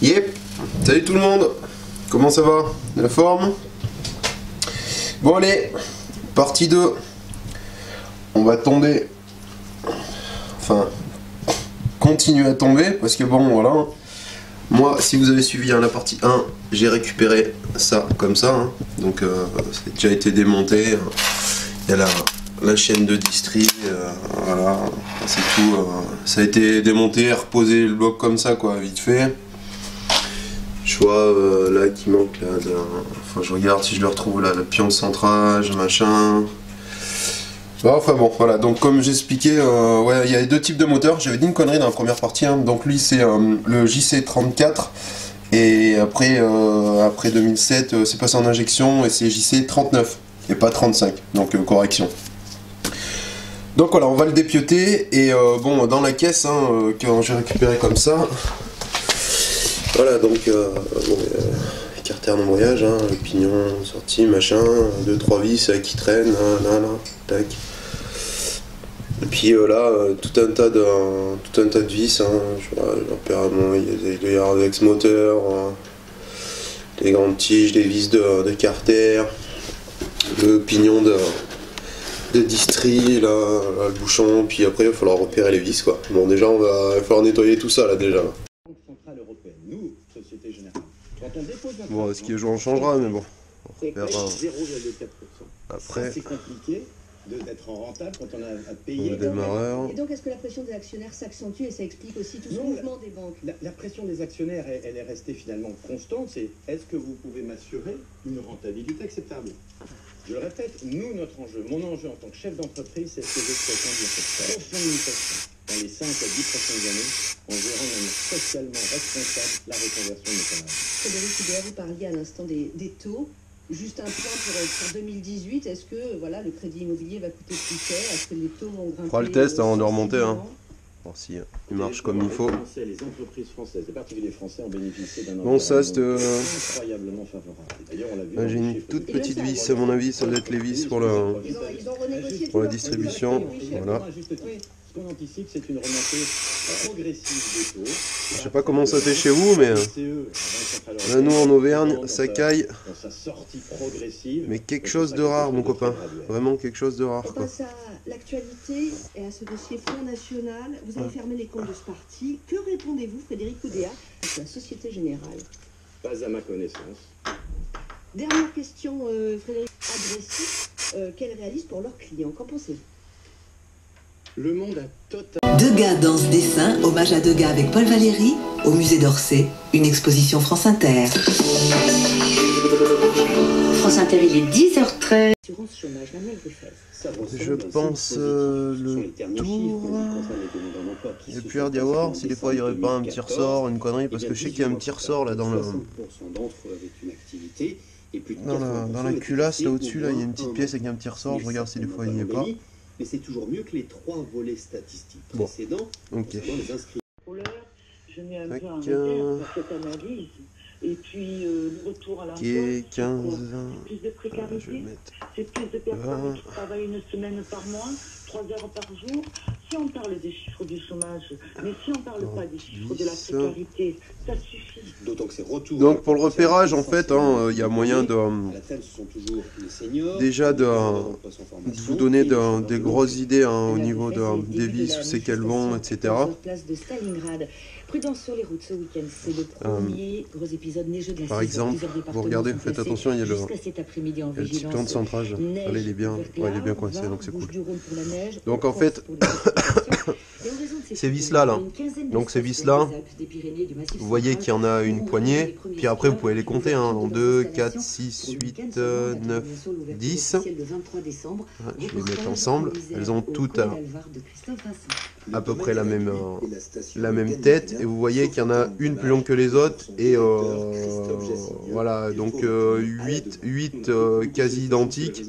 Yep, salut tout le monde, comment ça va? La forme? Bon allez, partie 2. On va tomber, enfin, continuer à tomber, parce que bon voilà, moi si vous avez suivi la partie 1, j'ai récupéré ça comme ça, hein. Donc ça a déjà été démonté, il y a la chaîne de distri, voilà, c'est tout, ça a été démonté, reposé le bloc comme ça quoi, vite fait. Je vois là qui manque là, enfin je regarde si je le retrouve là, le pion de centrage, machin. Enfin bon, voilà, donc comme j'expliquais, ouais, il y a deux types de moteurs, j'avais dit une connerie dans la première partie, hein. Donc lui c'est le JC34, et après, après 2007 c'est passé en injection et c'est JC39, et pas 35, donc correction. Donc voilà, on va le dépioter, et bon, dans la caisse, hein, quand j'ai récupéré comme ça, voilà, donc bon, carter en voyage, hein, le pignon sorti, machin, 2-3 vis qui traînent, là, tac. Et puis là, tout un tas de vis, hein, je repère, il doit y avoir des ex-moteurs, des grandes tiges, des vis de carter, le pignon de distri, là, le bouchon, puis après il va falloir repérer les vis quoi. Bon déjà il va falloir nettoyer tout ça là déjà. Bon, ce qui est jour on changera, mais bon. On repérera après. C'est compliqué d'être rentable quand on a payé. Le démarreur. Et donc, est-ce que la pression des actionnaires s'accentue et ça explique aussi tout ce mouvement des banques? La pression des actionnaires, elle est restée finalement constante. C'est est-ce que vous pouvez m'assurer une rentabilité acceptable? Je le répète, nous, notre enjeu, mon enjeu en tant que chef d'entreprise, c'est que je souhaite induire cette profonde mutation dans les 5 à 10 prochaines années en gérant de manière socialement responsable la reconversion de nos salariés. Frédéric Oudéa, vous parliez à l'instant des taux. Juste un plan pour 2018, est-ce que voilà, le crédit immobilier va coûter plus cher? Est-ce que les taux vont grimper? On fera le test avant de remonter. Hein. Bon, si il marche comme il faut. Les entreprises françaises, les particuliers français ont bénéficié d'un bon, ça c'est incroyablement favorable. D'ailleurs, on l'a vu. J'ai une toute petite vis, à mon avis, ça doit être les vis pour la distribution. Voilà. Ce qu'on anticipe, c'est une remontée progressive des taux. Je sais pas comment ça fait chez vous, mais là, nous en Auvergne, ça caille. Mais quelque chose de rare, mon copain. Vraiment quelque chose de rare. On passe à l'actualité et à ce dossier Front National. Vous avez fermé les comptes de ce parti. Que répondez-vous, Frédéric Oudéa, à la Société Générale? Pas à ma connaissance. Dernière question, Frédéric, agressif. Qu'elles réalisent pour leurs clients? Qu'en pensez-vous? Le monde a totalement... Degas danse dessin, hommage à Degas avec Paul Valéry, au musée d'Orsay, une exposition France Inter. France Inter, il est 10h13. Assurance chômage, Manuel Griffès. Je pense le tour. Il y a plus l'air d'y avoir, si des fois il n'y aurait pas un petit ressort, une connerie, parce que je sais qu'il y a un petit ressort là dans le... Dans la culasse là au-dessus, là il y a une petite pièce avec un petit ressort, je regarde si des fois il n'y est pas. Mais c'est toujours mieux que les 3 volets statistiques précédents. Ok. Les inscrits. Je mets un peu en réserve cette analyse. Et puis le retour à l'emploi, Ok, 15. plus de précarité, je vais mettre c'est plus de personnes qui travaillent une semaine par mois, 3 heures par jour. Si on parle des chiffres du chômage, mais si on ne parle pas des chiffres de la précarité, ça suffit. D'autant que c'est retour. Donc pour le repérage, en fait, il y a moyen de déjà de vous donner des grosses idées au niveau des vis, où c'est qu'elles vont, etc. Place de Stalingrad. Prudence sur les routes ce week-end, c'est le premier gros épisode neigeux de la saison. Par exemple, vous regardez, faites attention, il y a le petit plan de centrage. Allez, il est bien coincé, donc c'est cool. Donc en fait, ces vis-là, là. Donc ces vis-là, vous voyez qu'il y en a une poignée, puis après vous pouvez les compter, hein, en 2, 4, 6, 8, 9, 10. Je vais les mettre ensemble, elles ont toutes à peu près la même tête, et vous voyez qu'il y en a une plus longue que les autres, et voilà, donc 8 quasi identiques.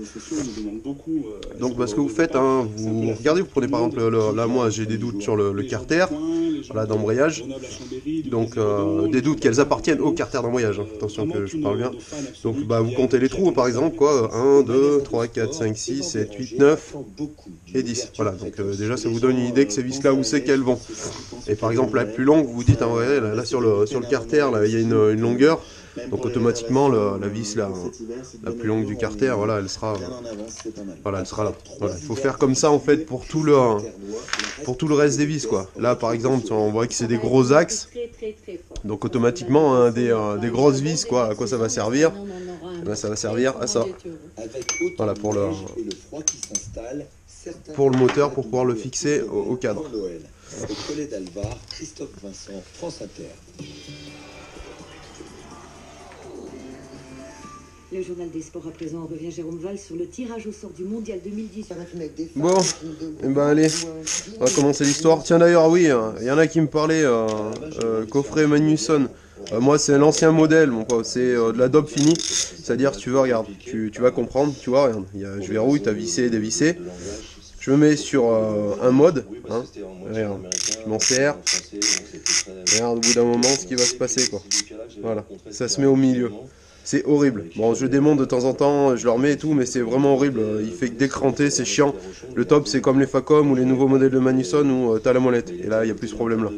Donc bah, ce que vous faites, hein, vous regardez, vous prenez par exemple, là moi j'ai des doutes sur le carter, voilà, d'embrayage, donc des doutes qu'elles appartiennent au carter d'embrayage, hein. Attention que je parle bien. Donc bah, vous comptez les trous par exemple, quoi, 1, 2, 3, 4, 5, 6, 7, 8, 9 et 10, voilà, donc déjà ça vous donne une idée que ces vis là où c'est qu'elles vont. Et par exemple la plus longue, vous vous dites, ah, ouais, là sur le carter, là il y a une longueur. Donc automatiquement la vis la plus longue du carter, voilà, elle sera là. Voilà, il faut faire comme ça en fait pour tout le reste des vis, quoi. Là par exemple, on voit que c'est des gros axes. Donc automatiquement, hein, des grosses vis, quoi, à quoi ça va servir? Et ben, ça va servir à ça. Voilà, pour le moteur, pour pouvoir le fixer au cadre. Le journal des sports à présent revient Jérôme Valls sur le tirage au sort du mondial 2010. Bon, et ben allez, on va commencer l'histoire. Tiens d'ailleurs, oui, il y en a qui me parlaient, coffret Magnusson. Moi c'est l'ancien modèle, mon pote, c'est de la daube finie. C'est-à-dire, si tu veux, regarde, tu vas comprendre, tu vois, regarde, je verrouille, t'as vissé et dévissé. Je me mets sur un mode, hein, regarde, je m'en sers. Regarde, au bout d'un moment, ce qui va se passer, quoi. Voilà, ça se met au milieu. C'est horrible. Bon, je démonte de temps en temps, je le remets et tout, mais c'est vraiment horrible. Il fait que décranter, c'est chiant. Le top, c'est comme les Facom ou les nouveaux modèles de Magnusson où t'as la molette. Et là, il n'y a plus ce problème-là.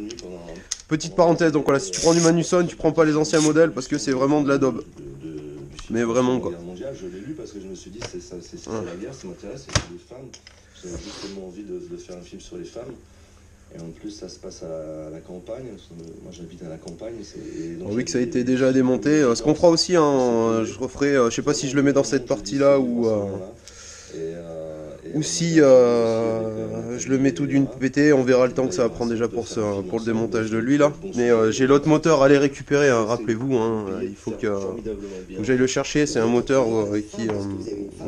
Petite parenthèse, donc voilà, si tu prends du Magnusson, tu prends pas les anciens modèles parce que c'est vraiment de la daube. Mais vraiment, quoi. Je l'ai lu parce que je me suis dit, c'est la guerre, ça m'intéresse, c'est les femmes. J'avais justement envie de faire un film sur les femmes. Et en plus, ça se passe à la campagne. Moi, j'habite à la campagne. Oui, que ça a été déjà démonté. Ce qu'on fera aussi, hein, je referai, je sais pas si je le mets dans cette partie-là ou si je le mets tout d'une pétée. On verra le temps que ça va prendre déjà pour le démontage de lui là. Mais j'ai l'autre moteur à aller récupérer, hein, rappelez-vous. Hein, il faut que j'aille le chercher. C'est un moteur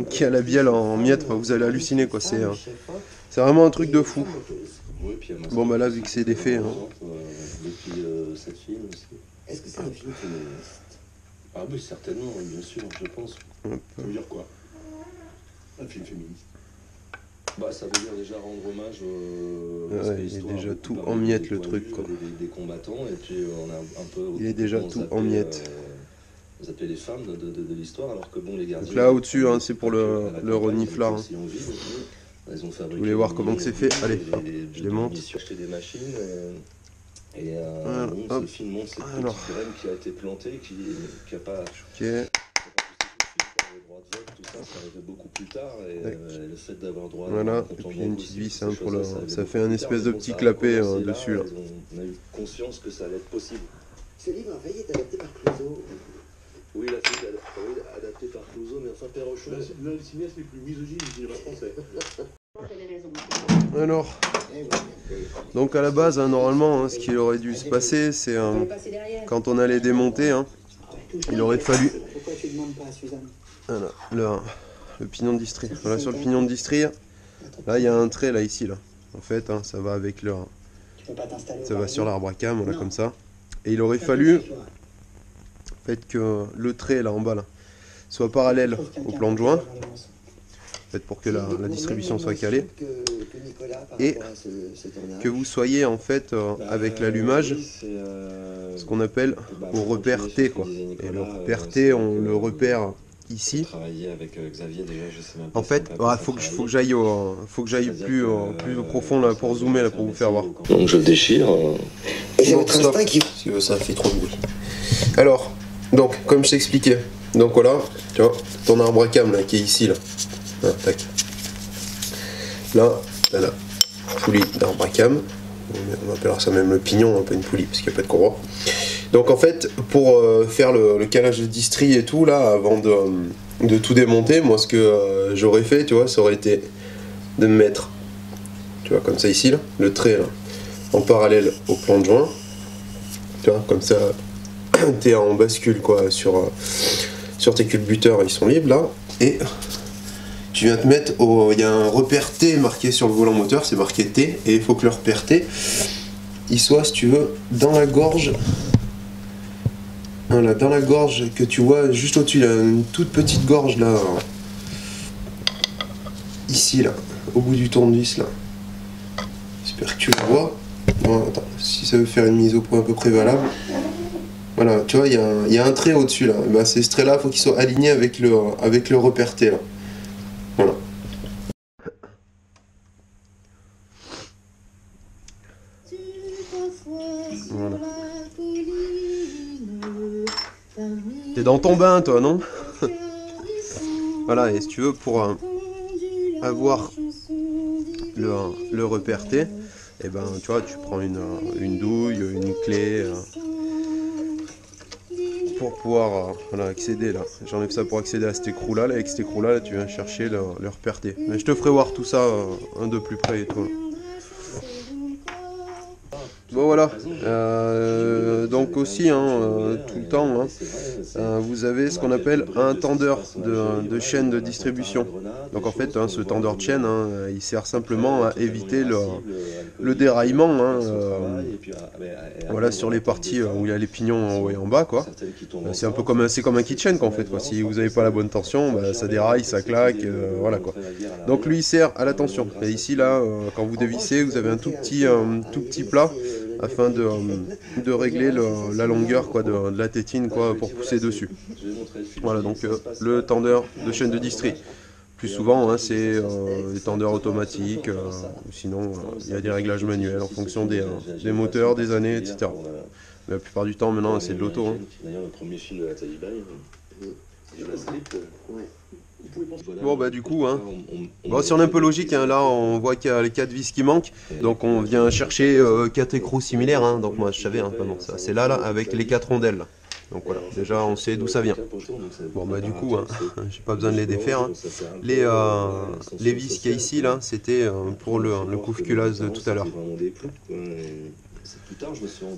qui a la bielle en miettes. Enfin, vous allez halluciner, quoi. C'est vraiment un truc de fou. Bon bah là vu que c'est des faits, hein. Depuis cette film aussi. Est-ce que c'est un film féministe? Ah oui, certainement, bien sûr, je pense. Ça veut dire quoi, un film féministe? Bah ça veut dire déjà rendre hommage ouais, il est déjà tout en miettes le truc, quoi. Des combattants, et puis on a un peu... Il est déjà tout en miettes. Vous appelez les femmes de l'histoire, alors que bon, les gardiens... Donc là au-dessus, hein, c'est pour le reniflard, hein. Vous voulez voir comment c'est fait? Allez, hop, je démonte. Des machines et hop. ce film montre cette petite graine qui a été plantée, qui n'a pas... Ok. Les droits de vote, tout ça, ça arrivait beaucoup plus tard. Et le fait d'avoir droit... Voilà, et puis il y a une petite vis, hein, pour ça fait un espèce de petit clapet dessus. Là. On a eu conscience que ça allait être possible. Ce livre a failli être adapté par Clouseau. Oui, il a fait adapté par Clouseau, mais enfin Perrochon. L'un des cinéastes les plus misogynes du cinéma français. Alors, donc à la base, hein, normalement, hein, ce qui aurait dû se passer, c'est quand on allait démonter, hein, il aurait fallu voilà, le pignon de distri. Voilà, sur le pignon de distri, là il y a un trait là ici là. En fait, hein, ça va avec le, ça va sur l'arbre à cam, voilà, comme ça. Et il aurait fallu, en fait, que le trait là en bas là soit parallèle au plan de joint. En fait, pour que la distribution soit calée et que vous soyez en fait avec l'allumage ce qu'on appelle au repère T, quoi. Et le repère T, on le repère ici. En fait, faut que j'aille plus profond là pour zoomer là pour vous faire voir. Donc je le déchire. Et c'est votre instinct qui... Parce que ça fait trop de bruit. Alors, donc comme je t'expliquais, donc voilà, tu vois, ton arbre à cam là qui est ici là. Ah, tac. Là, la poulie d'arbre à cam. On appellera ça même le pignon, un peu une poulie, parce qu'il n'y a pas de courroie. Donc en fait, pour faire le calage de distri et tout, là, avant de tout démonter, moi ce que j'aurais fait, tu vois, ça aurait été de me mettre Tu vois, comme ça ici, là, le trait là, en parallèle au plan de joint. Tu vois, comme ça, t'es en bascule quoi sur tes culbuteurs, ils sont libres là. Et tu viens te mettre au. Il y a un repère T marqué sur le volant moteur, c'est marqué T, et il faut que le repère T il soit, si tu veux, dans la gorge. Voilà, dans la gorge que tu vois juste au-dessus, là, une toute petite gorge là. Ici là, au bout du tournevis là. J'espère que tu le vois. Bon, attends, si ça veut faire une mise au point à peu près valable. Voilà, tu vois, il y a un trait au-dessus là. Ben, c'est ce trait là, il faut qu'il soit aligné avec le repère T là. Voilà. Voilà. T'es dans ton bain toi, non? Voilà, et si tu veux, pour avoir le repère T, et ben tu vois, tu prends une douille, une clé pour pouvoir voilà, accéder là. J'enlève ça pour accéder à cet écrou là, avec cet écrou là, tu viens chercher le repère T. Mais je te ferai voir tout ça un de plus près et tout. Bon voilà, donc aussi tout le temps, vous avez ce qu'on appelle un tendeur de chaîne de distribution. Donc en fait, ce tendeur de chaîne, il sert simplement à éviter le déraillement, voilà, sur les parties où il y a les pignons en haut et en bas, quoi. C'est un peu comme un kit chaîne, quoi, en fait, quoi. Si vous n'avez pas la bonne tension, bah, ça déraille, ça claque, voilà quoi. Donc lui il sert à la tension. Et ici là, quand vous dévissez, vous avez un tout petit plat afin de régler la longueur quoi, de la tétine quoi, pour pousser dessus. Voilà donc le tendeur de chaîne de distri. Plus souvent c'est des tendeurs automatiques, ou sinon il y a des réglages manuels en fonction des moteurs, des années, etc. Mais la plupart du temps maintenant c'est de l'auto. D'ailleurs le premier film de la Taliban, c'est la script. Bon bah du coup, bon, si on est un peu logique, là on voit qu'il y a les 4 vis qui manquent, donc on vient chercher 4 écrous similaires, donc moi je savais, non, ça c'est là avec les 4 rondelles. Donc voilà, déjà on sait d'où ça vient. Bon bah du coup, j'ai pas besoin de les défaire. Les vis qu'il y a ici, là, c'était pour le couve-culasse de tout à l'heure.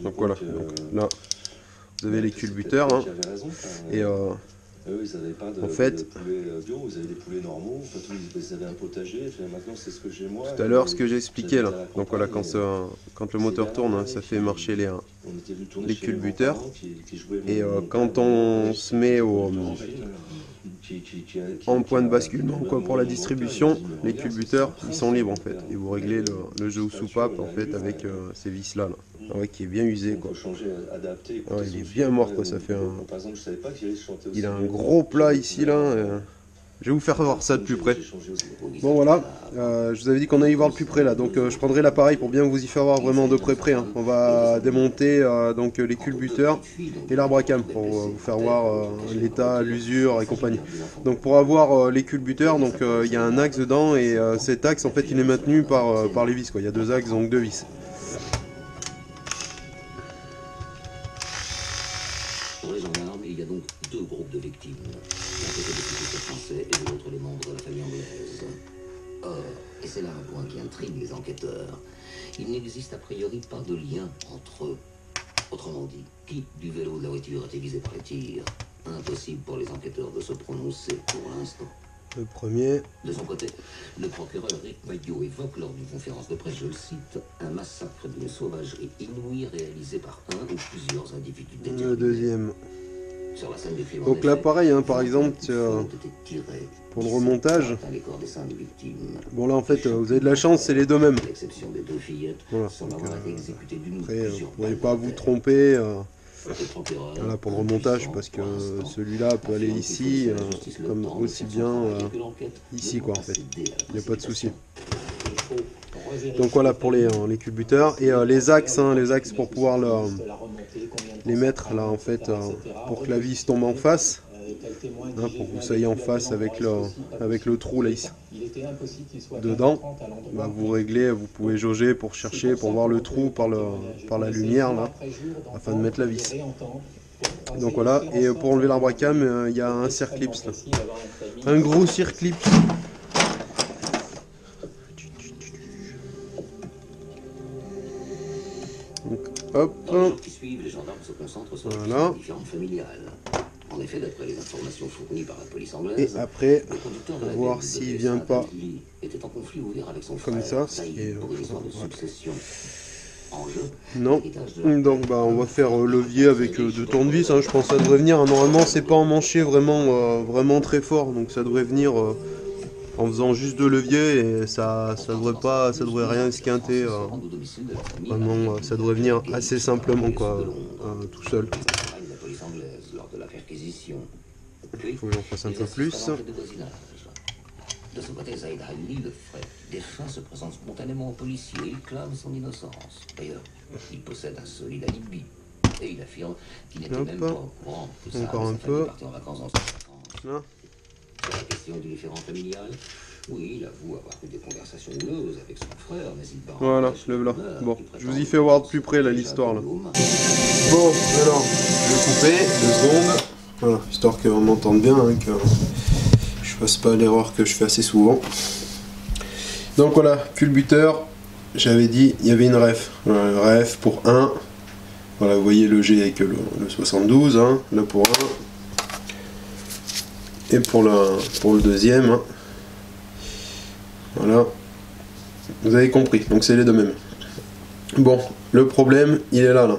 Donc voilà, là vous avez les culbuteurs, et en fait, tout à l'heure, ce que j'ai expliqué là, donc voilà, quand le moteur tourne, ça fait marcher les culbuteurs, et quand on se met en point de basculement quoi, pour la distribution, les culbuteurs ils sont libres en fait, et vous réglez le jeu ou soupape en fait avec ces vis là. Qui est bien usé quoi. Il est bien mort quoi, ça fait il a un gros plat ici là. Je vais vous faire voir ça de plus près. Bon voilà, je vous avais dit qu'on allait y voir de plus près là, donc je prendrai l'appareil pour bien vous y faire voir vraiment de près. On va démonter donc les culbuteurs et l'arbre à cam pour vous faire voir l'état, l'usure et compagnie. Donc pour avoir les culbuteurs, donc il y a un axe dedans, et cet axe en fait il est maintenu par les vis quoi. Il y a 2 axes, donc 2 vis. Pour les gendarmes, il y a donc 2 groupes de victimes. L'un côté des policiers français et de l'autre les membres de la famille anglaise. Or, et c'est là un point qui intrigue les enquêteurs, il n'existe a priori pas de lien entre eux. Autrement dit, qui du vélo de la voiture a été visé par les tirs? Impossible pour les enquêteurs de se prononcer pour l'instant. Le premier. De son côté, le procureur Rick Maillot évoque lors d'une conférence de presse, je le cite, un massacre d'une sauvagerie inouïe réalisé par un ou plusieurs individus déterminés. Le deuxième. Sur la scène des crimes, donc là pareil, par exemple, pour le remontage. Bon là en fait, vous avez de la chance, c'est les deux mêmes. Voilà. Après, vous ne pourrez pas vous tromper. Voilà, pour le remontage, parce que celui-là peut aller ici, comme aussi bien ici quoi en fait, il n'y a pas de souci. Donc voilà pour les culbuteurs, et les axes pour pouvoir les mettre là en fait, pour que la vis tombe en face, pour que vous soyez en face avec le trou là ici. Dedans, vous réglez, vous pouvez jauger pour chercher, pour voir le trou par la lumière là, afin de mettre la vis. Donc voilà, et pour enlever l'arbre à cam, il y a un circlips là. Un gros circlips. Hop. Dans les jours qui suivent, les gendarmes se concentrent sur Voilà. les différentes familiales. En effet, d'après les informations fournies par la police Et anglaise, après, le conducteur de la voir BM s'il de vient pas Saint-Adli était en conflit ouvert avec son comme frère, ça, ce qui Saïd, est... pour une histoire de succession. En jeu, Non. Donc bah on va faire levier avec deux tournevis, hein. Je pense que ça devrait venir. Normalement c'est pas emmanché vraiment, vraiment très fort, donc ça devrait venir en faisant juste deux leviers et ça devrait rien esquinter. Vraiment, ça devrait venir assez simplement quoi, tout seul. la police anglaise lors de la perquisition. Il faut que j'en fasse un peu plus. De son côté, Saïd Ali, le frère défunt, se présente spontanément au policier. Il clame son innocence. D'ailleurs, il possède un solide alibi. Et il affirme qu'il n'était même pas au courant que sa famille partait en vacances en France. Sur la question du différend familial, oui, il avoue avoir eu des conversations houleuses avec son frère, mais il part. Voilà, le voilà. Bon, je vous y fais voir de plus près là l'histoire là. Bon, alors, je vais couper 2 secondes. Voilà, histoire qu'on m'entende bien, hein, que je fasse pas l'erreur que je fais assez souvent. Donc voilà, culbuteur, j'avais dit, il y avait une ref. Voilà, ref pour 1. Voilà, vous voyez le G avec le 72, hein, là pour 1. Et pour le deuxième, hein. Voilà. Vous avez compris, donc c'est les deux mêmes. Bon, le problème, il est là. En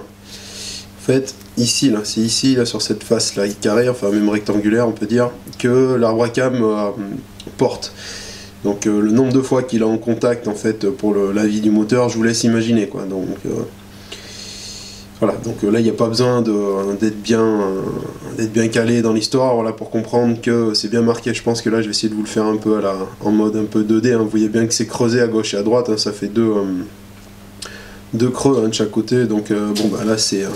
fait, ici, là, c'est ici, là, sur cette face là, carrée, enfin même rectangulaire, on peut dire, que l'arbre à cam porte. Donc le nombre de fois qu'il est en contact, en fait, pour la vie du moteur, je vous laisse imaginer, quoi. Donc voilà, donc là, il n'y a pas besoin d'être bien calé dans l'histoire, voilà, pour comprendre que c'est bien marqué. Je pense que là, je vais essayer de vous le faire un peu en mode un peu 2D. Hein. Vous voyez bien que c'est creusé à gauche et à droite, hein, ça fait deux creux, hein, de chaque côté. Donc bon, bah là, c'est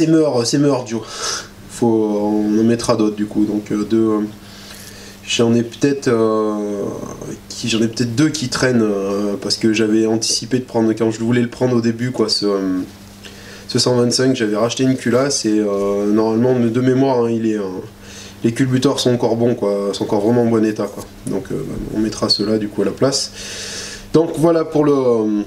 mort, Joe. On en mettra d'autres du coup. Donc j'en ai peut-être 2 qui traînent parce que j'avais anticipé de prendre, quand je voulais le prendre au début, quoi, ce 125, j'avais racheté une culasse et normalement de mémoire, hein, les culbuteurs sont encore bons, quoi, sont encore vraiment en bon état, quoi. Donc on mettra ceux-là du coup à la place. Donc voilà pour le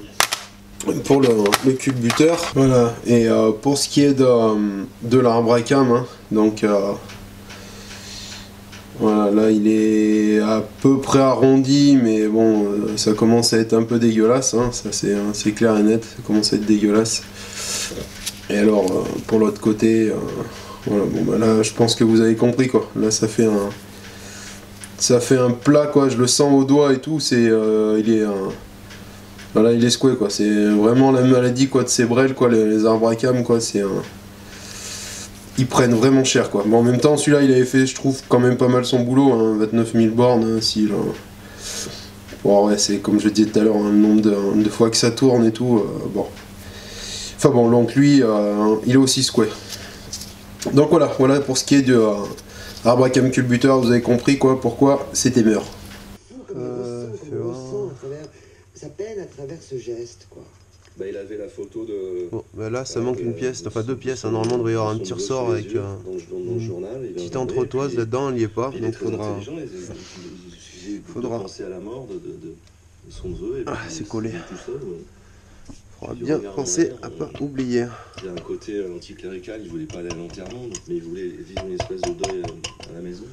culbuteur. Voilà, et pour ce qui est de l'arbre à cam, hein, donc voilà, là il est à peu près arrondi, mais bon, ça commence à être un peu dégueulasse, hein, ça c'est clair et net, ça commence à être dégueulasse. Et alors, pour l'autre côté, voilà, bon bah là je pense que vous avez compris, quoi. Là ça fait un plat, quoi, je le sens au doigt et tout, voilà, il est secoué, quoi, c'est vraiment la maladie, quoi, de ces brels, quoi, les arbres à cam, quoi, ils prennent vraiment cher, quoi. Mais en même temps, celui-là, il avait fait, je trouve, quand même pas mal son boulot, hein, 29 000 bornes, hein, si, là. Bon, ouais, c'est comme je le disais tout à l'heure, hein, le nombre de fois que ça tourne et tout, bon. Enfin bon, donc lui, il est aussi secoué. Donc voilà pour ce qui est de arbre à cam culbuteur, vous avez compris, quoi, pourquoi c'était meur. Ça peine à travers ce geste, quoi. Bah, il avait la photo de... Bon, bah là ça manque une pièce, enfin 2 pièces, hein. Normalement il devrait y avoir un petit ressort avec une petite entretoise là-dedans, il n'y est pas, donc faudra penser à la mort de son neveu. Ah, c'est collé. Faudra bien penser à pas oublier. Il y a un côté anticlérical, il voulait pas aller à l'enterrement, mais il voulait vivre une espèce de deuil à la maison.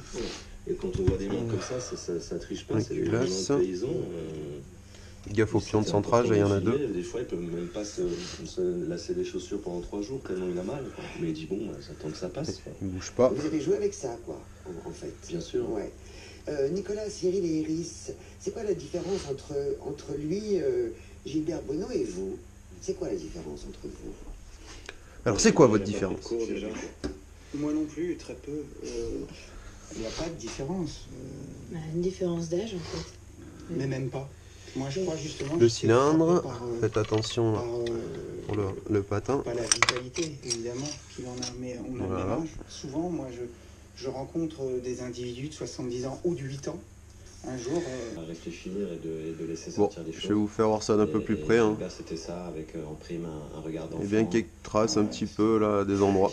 Et quand on voit des mondes comme ça triche pas, c'est des gens de paysans. Gaffe au pion de centrage, il y en a 2. Des fois, il peut même pas se lasser les chaussures pendant 3 jours, tellement il a mal, quoi. Mais il dit bon, ça attend que ça passe, quoi. Il bouge pas. Vous avez joué avec ça, quoi, en fait. Bien sûr. Ouais. Nicolas, Cyril et Iris, c'est quoi la différence entre lui, Gilbert Bonneau et vous? C'est quoi la différence entre vous? Alors c'est quoi votre différence? Moi non plus, très peu. Il n'y a pas de différence. Une différence d'âge, en fait. Mais même pas. Moi je crois justement... Le cylindre, faites attention pour le patin. Pas la vitalité, évidemment, qu'il en a, mais on a le même âge. Souvent, moi je rencontre des individus de 70 ans ou de 8 ans. Un jour... réfléchir et de laisser sortir des choses. Je vais vous faire voir ça d'un peu plus près. Hein. C'était ça, avec en prime un regard d'enfant. Et bien quelques traces un petit peu là, à des endroits.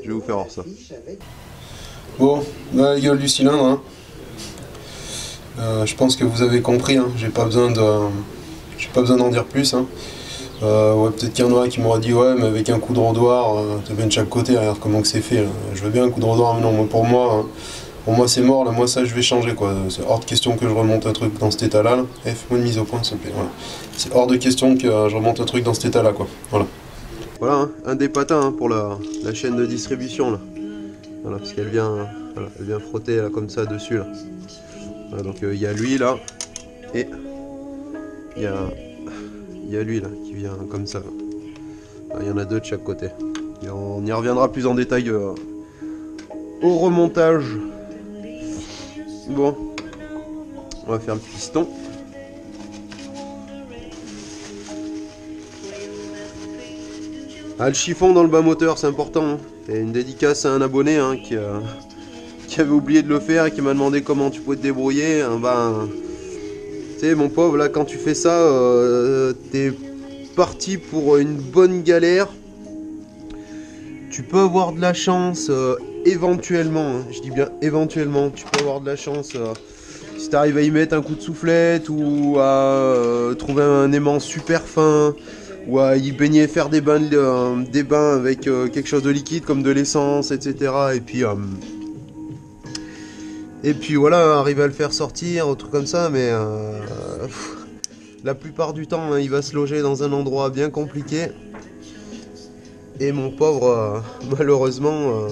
Je vais vous faire voir ça. Bon, là la gueule du cylindre. Hein. Je pense que vous avez compris. Hein. J'ai pas besoin d'en dire plus. Hein. Ouais, peut-être qu'il y en a qui m'aura dit ouais, mais avec un coup de rodoir, t'as bien de chaque côté, regarde comment que c'est fait. Là. Je veux bien un coup de rodoir, mais non, moi, pour moi c'est mort, là, moi ça je vais changer quoi. C'est hors de question que je remonte un truc dans cet état-là. Là. Fais-moi une mise au point s'il te plaît. Voilà. C'est hors de question que je remonte un truc dans cet état-là quoi. Voilà. Voilà, hein, un des patins hein, pour la chaîne de distribution là. Voilà, parce qu'elle vient, voilà, elle vient frotter là, comme ça dessus là. Voilà, donc il y a lui là, et il y a lui là qui vient comme ça. Il y en a deux de chaque côté. Et on y reviendra plus en détail au remontage. Bon, on va faire le piston. Ah, le chiffon dans le bas moteur, c'est important. Hein. Et une dédicace à un abonné hein, qui avait oublié de le faire et qui m'a demandé comment tu pouvais te débrouiller. Hein, ben, tu sais, mon pauvre, là, quand tu fais ça, t'es parti pour une bonne galère. Tu peux avoir de la chance, éventuellement, hein, je dis bien éventuellement, tu peux avoir de la chance si tu arrives à y mettre un coup de soufflette ou à trouver un aimant super fin. Ou à y baigner, faire des bains avec quelque chose de liquide comme de l'essence, etc. Et puis voilà, arriver à le faire sortir, un truc comme ça, mais la plupart du temps, hein, il va se loger dans un endroit bien compliqué. Et mon pauvre, malheureusement,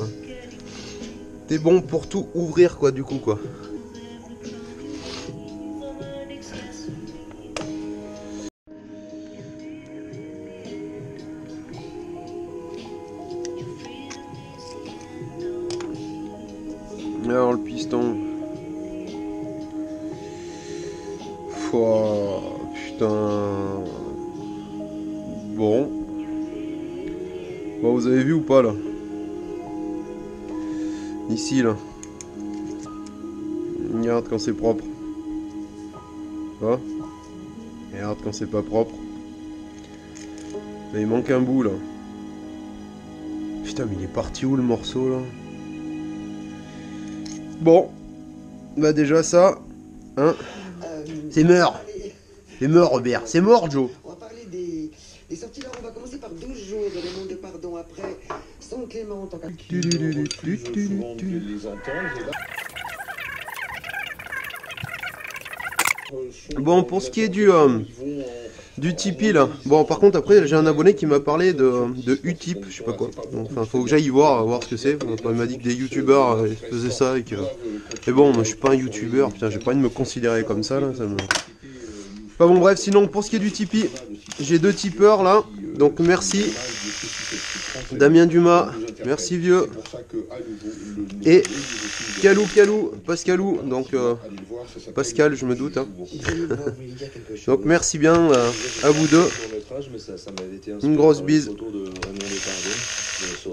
t'es bon pour tout ouvrir, quoi, du coup, quoi. Alors le piston. Oh, putain. Bon. Bon, vous avez vu ou pas là? Ici là. Regarde quand c'est propre. Ah. Regarde quand c'est pas propre. Là, il manque un bout là. Putain mais il est parti où le morceau là? Bon, bah déjà ça, hein, c'est mort. C'est mort Robert, c'est mort Joe. On va parler des sorties là, on va commencer par 12 jours de demande de pardon après San Clément en tant Bon, pour ce qui est du Tipeee là, bon par contre après j'ai un abonné qui m'a parlé de Utip, je sais pas quoi, enfin faut que j'aille voir ce que c'est, il m'a dit que des youtubeurs faisaient ça et que... Mais bon, moi je suis pas un youtubeur, putain j'ai pas envie de me considérer comme ça là, ça me... Enfin bon bref, sinon pour ce qui est du Tipeee, j'ai 2 tipeurs là, donc merci Damien Dumas, merci vieux, et Calou, Pascalou, donc Pascal je me doute, hein. Donc merci bien à vous deux, une grosse bise,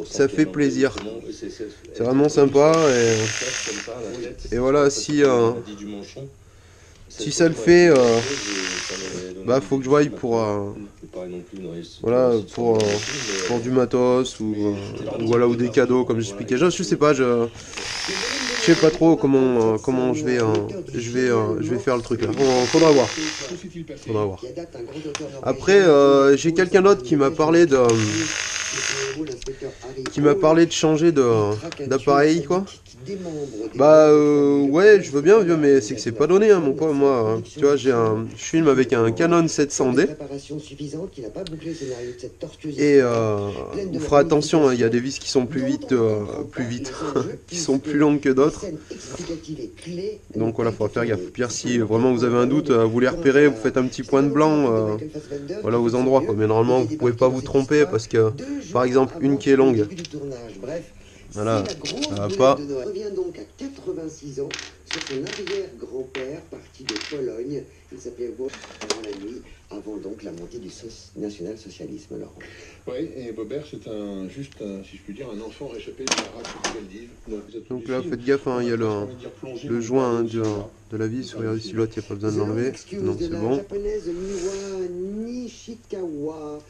ça fait plaisir, c'est vraiment sympa, et voilà, si ça le fait, bah faut que je voie pour voilà, pour du matos ou voilà, ou des cadeaux comme j'expliquais. Je sais pas, je sais pas trop comment je vais faire le truc là. Faudra voir. Après j'ai quelqu'un d'autre qui m'a parlé de changer d'appareil quoi. Bah ouais, je veux bien vieux, mais c'est que c'est pas donné hein, mon pote. Moi hein. Tu vois, je filme avec un Canon 700D et on fera attention hein, il y a des vis qui sont plus vite qui sont plus longues que d'autres, donc voilà, faudra faire gaffe. Pire si vraiment vous avez un doute, vous les repérez, vous faites un petit point de blanc voilà aux endroits quoi. Mais normalement vous pouvez pas vous tromper parce que par exemple une qui est longue, voilà, ça va pas. Revient donc à 86 ans sur son arrière-grand-père parti de Pologne. Il s'appelait Wojciech avant la nuit, avant donc la montée du national-socialisme. Laurent. Oui, et Bobert, c'est juste si je puis dire, un enfant réchappé de la race Valdiv. Donc là, faites gaffe, hein, il y a le joint hein, de la vis. Regardez ici, l'autre, il n'y a pas besoin de l'enlever. Non, c'est bon. Japonaise Miwa Nishikawa,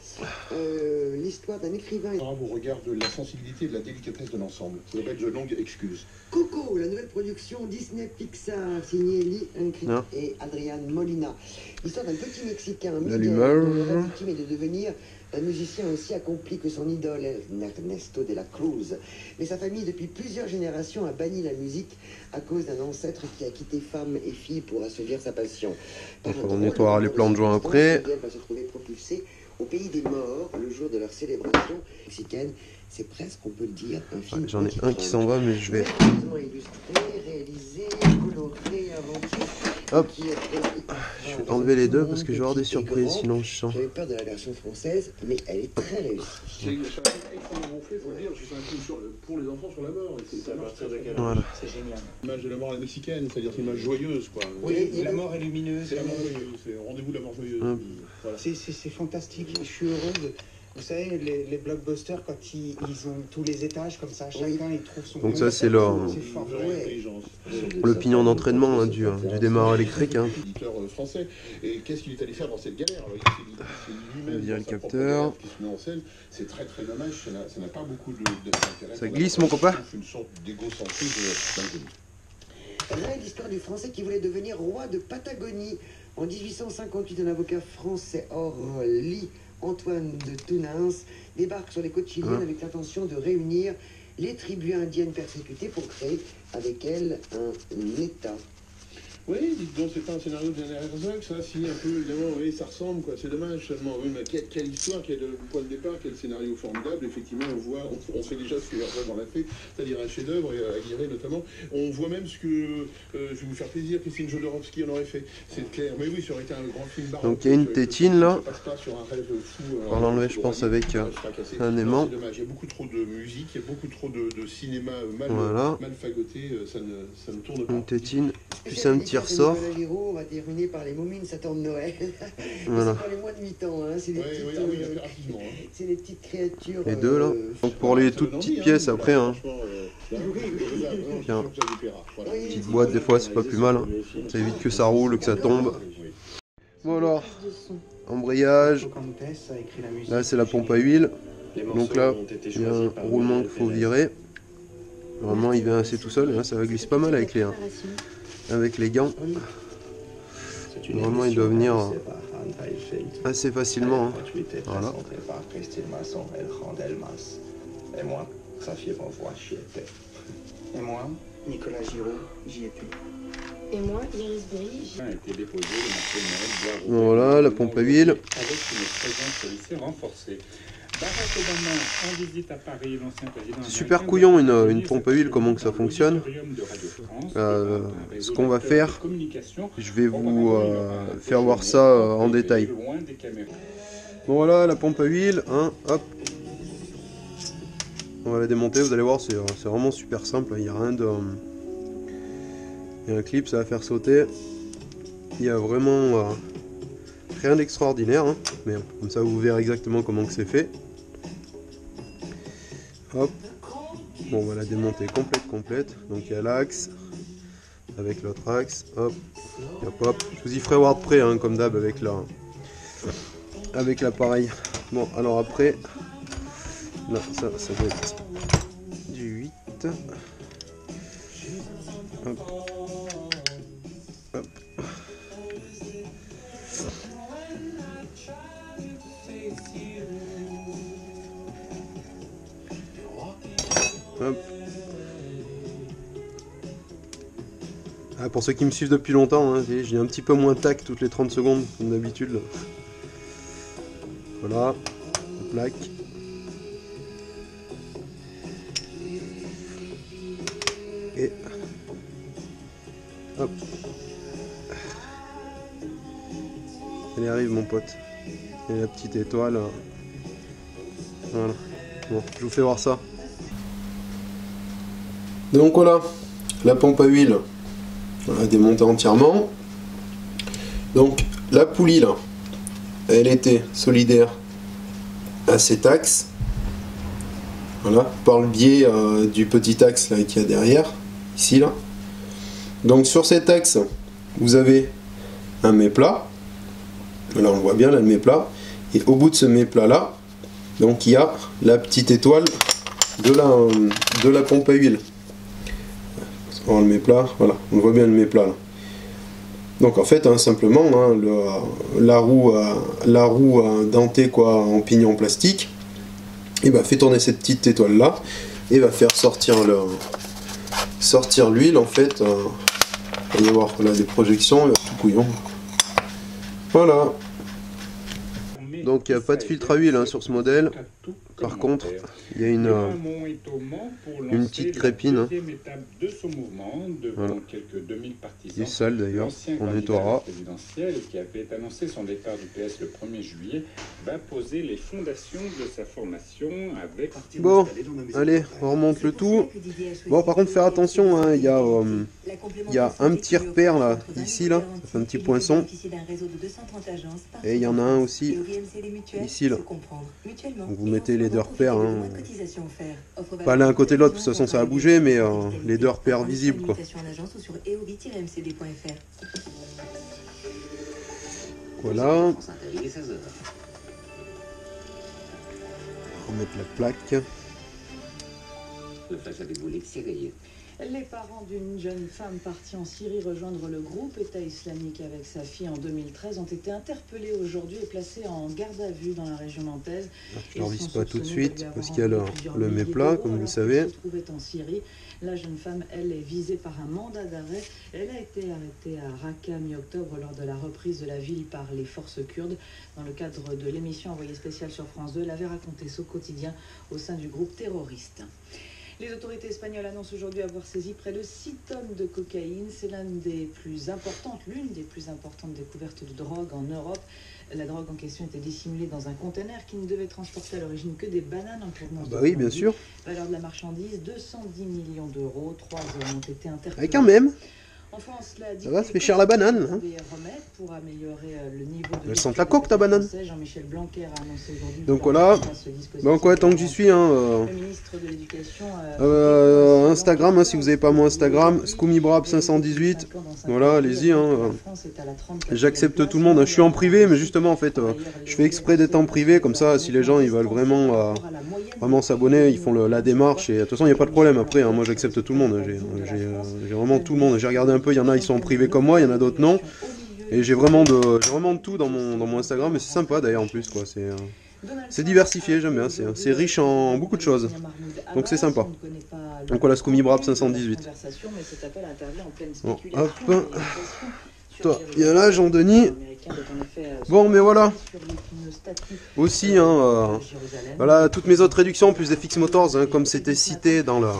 l'histoire d'un écrivain. Au regard de la sensibilité et de la délicatesse de l'ensemble. Ça s'appelle The Long Excuse. Coco, la nouvelle production Disney Pixar, signé Lee Unkrich et Adrian Molina. L'histoire d'un petit Mexicain, Miguel, l'allumage. dont le rêve ultime est de devenir un musicien aussi accompli que son idole, Ernesto de la Cruz. Mais sa famille, depuis plusieurs générations, a banni la musique à cause d'un ancêtre qui a quitté femme et fille pour assouvir sa passion. On nettoiera les plans de joint après. Miguel va se trouver propulsé au pays des morts le jour de leur célébration mexicaine. C'est presque, on peut le dire, un film. J'en ai un qui s'en va, mais je vais... illustré, réalisé, coloré, inventif. Hop. Je vais enlever les deux parce que je vais avoir des surprises, sinon je sens. J'avais peur de la version française, mais elle est très réussie. C'est un film extrêmement gonflé, faut le dire, c'est un film pour les enfants sur la mort. Voilà. C'est génial. L'image de la mort à la mexicaine, c'est-à-dire c'est une image joyeuse, quoi. Oui, la mort est lumineuse. C'est la mort joyeuse, c'est le rendez-vous de la mort joyeuse. Voilà. C'est fantastique, je suis heureux. Vous savez, les blockbusters, quand ils ont tous les étages comme ça, chacun il trouve son... Donc ça c'est le pignon d'entraînement hein, du démarreur électrique. Hein. Éditeur français. Et qu'est-ce qu'il est allé faire dans cette galère? Il y a le capteur. C'est très très dommage, ça n'a pas beaucoup d'intérêt. Ça glisse mon copain. Une sorte d'égocentrisme d'inconnu. Là, l'histoire du Français qui voulait devenir roi de Patagonie. En 1858, un avocat français, Orly Antoine de Tounens, débarque sur les côtes chiliennes avec l'intention de réunir les tribus indiennes persécutées pour créer avec elles un État. Oui, dites donc, c'est pas un scénario de Werner Herzog, ça, si, un peu, évidemment, oui, ça ressemble, quoi, c'est dommage seulement. Oui, mais quelle histoire, quel point de départ, quel scénario formidable, effectivement, on fait déjà ce que Herzog en a fait, c'est-à-dire un chef-d'œuvre, et Aguirre notamment. On voit même ce que, je vais vous faire plaisir, Christine Jodorowsky en aurait fait, c'est clair. Mais oui, ça aurait été un grand film baroque. Donc il y a une tétine là, Ça passe pas sur un rêve fou. On va l'enlever, je pense, avec un aimant. C'est dommage, il y a beaucoup trop de musique, il y a beaucoup trop de cinéma mal fagoté, ça ne tourne pas. Une tétine, puis un petit ressort. On va terminer par les momies de Satan de Noël. Voilà. C'est pas les mois de 8 ans, hein. C'est des petites créatures. Les deux là. Donc pour les toutes petites pièces après, hein. Tiens. Petite boîte des fois c'est pas plus mal. Hein. Ça évite que ça roule, que ça tombe. Voilà. Embrayage. Là c'est la pompe à huile. Donc là il y a un roulement qu'il faut virer. Normalement il vient assez tout seul. Et là ça glisse pas mal avec les gants. Normalement il doit venir assez facilement. Hein. Voilà. Et moi, Xavier Bonvoy, j'y étais. Et moi, Nicolas Giraud, j'y étais. Et moi, Iris Berry, j'y étais. Voilà, la pompe à huile. Avec une présence policière renforcée. Barack Obama en visite à Paris, l'ancien président. C'est super couillon une pompe à huile, comment que ça fonctionne. Ce qu'on va faire, je vais vous faire voir ça en détail. Bon voilà la pompe à huile, hein, hop. On va la démonter, vous allez voir, c'est vraiment super simple, il n'y a rien de... Il y a un clip, ça va faire sauter. Il n'y a vraiment rien d'extraordinaire, hein, mais comme ça vous verrez exactement comment que c'est fait. Hop. Bon, on va la démonter complète. Donc il y a l'axe, avec l'autre axe, hop, hop. Je vous y ferai voir de près, hein, comme d'hab, avec l'appareil. Bon, alors après... Là, ça va être du 8. Hop. Hop. Hop. Ah, pour ceux qui me suivent depuis longtemps, hein, j'ai un petit peu moins tac toutes les 30 secondes, comme d'habitude. Voilà, plaque. Et hop. Elle arrive mon pote. Et la petite étoile. Voilà. Bon, je vous fais voir ça. Donc voilà, la pompe à huile, on l'a démontée entièrement. Donc la poulie là, elle était solidaire à cet axe. Voilà, par le biais du petit axe là qu'il y a derrière, ici là. Donc sur cet axe, vous avez un méplat. Là on le voit bien là, le méplat. Et au bout de ce méplat là, donc il y a la petite étoile de la pompe à huile. voir le méplat, voilà, on voit bien le méplat là. Donc en fait, hein, simplement, hein, la roue dentée quoi, en pignon plastique, et bah, fait tourner cette petite étoile là, et va faire sortir l'huile en fait. Vous allez voir là des projections, il y a tout couillon. Voilà. Donc il n'y a pas de filtre à huile hein, sur ce modèle. Par contre, il y a une petite crépine. Hein. Voilà. Il est sale d'ailleurs, on nettoiera. Qui avait annoncé son départ du PS le 1er juillet, va poser les fondations de sa formation avec... Bon, allez, on remonte le tout. Bon, par contre, faire attention, hein, il y a un petit repère là, ici, là, ça fait un petit poinçon. Et il y en a un aussi, ici, là. Donc vous mettez les deux repères, hein. Pas l'un à côté de l'autre, de toute façon ça a bougé, mais les deux repères visibles, quoi. Voilà. On va remettre la plaque. Les parents d'une jeune femme partie en Syrie rejoindre le groupe État islamique avec sa fille en 2013 ont été interpellés aujourd'hui et placés en garde à vue dans la région nantaise. Je ne revise pas tout de suite parce qu'il y a le méplat, comme vous le savez. En Syrie. La jeune femme, elle, est visée par un mandat d'arrêt. Elle a été arrêtée à Raqqa mi-octobre lors de la reprise de la ville par les forces kurdes. Dans le cadre de l'émission Envoyée spéciale sur France 2, elle avait raconté ce quotidien au sein du groupe terroriste. Les autorités espagnoles annoncent aujourd'hui avoir saisi près de 6 tonnes de cocaïne. C'est l'une des plus importantes découvertes de drogue en Europe. La drogue en question était dissimulée dans un conteneur qui ne devait transporter à l'origine que des bananes en provenance de oui, bien sûr. Valeur de la marchandise, 210 millions d'euros. 3 hommes ont été interpellés. Et quand même. En France, ça va, ça fait cher la banane. Hein. Elle sent la coque ta banane. Donc voilà. Donc ouais, tant que j'y suis, hein, Instagram, hein, si vous n'avez pas mon Instagram, ScoomiBrab518. Voilà, allez-y. Hein, j'accepte tout le monde. Hein. Je suis en privé, mais justement, en fait, je fais exprès d'être en privé, comme ça, si les gens ils veulent vraiment s'abonner, ils font la démarche. Et de toute façon, il n'y a pas de problème. Après, hein, moi, j'accepte tout le monde. J'ai vraiment tout le monde. J'ai regardé un peu, il y en a ils sont en privé comme moi, il y en a d'autres non. Et j'ai vraiment de tout dans mon Instagram, et c'est sympa d'ailleurs en plus quoi. C'est diversifié, j'aime bien, c'est riche en beaucoup de choses. Donc c'est sympa. Donc voilà, ScoomiBrab518. Bon, hop. Toi, il y a là Jean-Denis. Bon, mais voilà. Aussi, hein, voilà, toutes mes autres réductions, plus FX Motors, hein, comme c'était cité dans le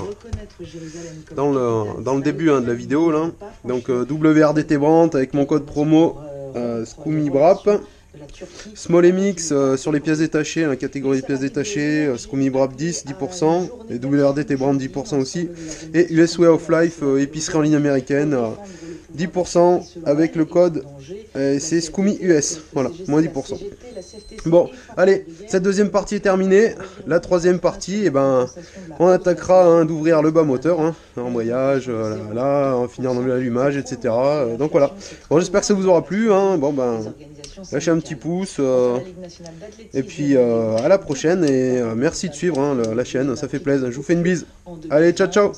début hein, de la vidéo. Là. Donc WRDT Brandt avec mon code promo ScoomiBrab. Small MX sur les pièces détachées, la catégorie des pièces détachées, ScoomiBrab 10%, et WRDT Brandt 10% aussi. Et US Way of Life, épicerie en ligne américaine. 10% avec le code, c'est Scoomy US, voilà, moins 10%. Bon, allez, cette deuxième partie est terminée. La troisième partie, eh ben, on attaquera hein, d'ouvrir le bas moteur, hein, en voyage, là, en finir dans l'allumage, etc. Donc voilà. Bon, j'espère que ça vous aura plu. Hein. Bon, ben, lâchez un petit pouce. Et puis, à la prochaine. Et merci de suivre hein, la chaîne, ça fait plaisir. Je vous fais une bise. Allez, ciao, ciao.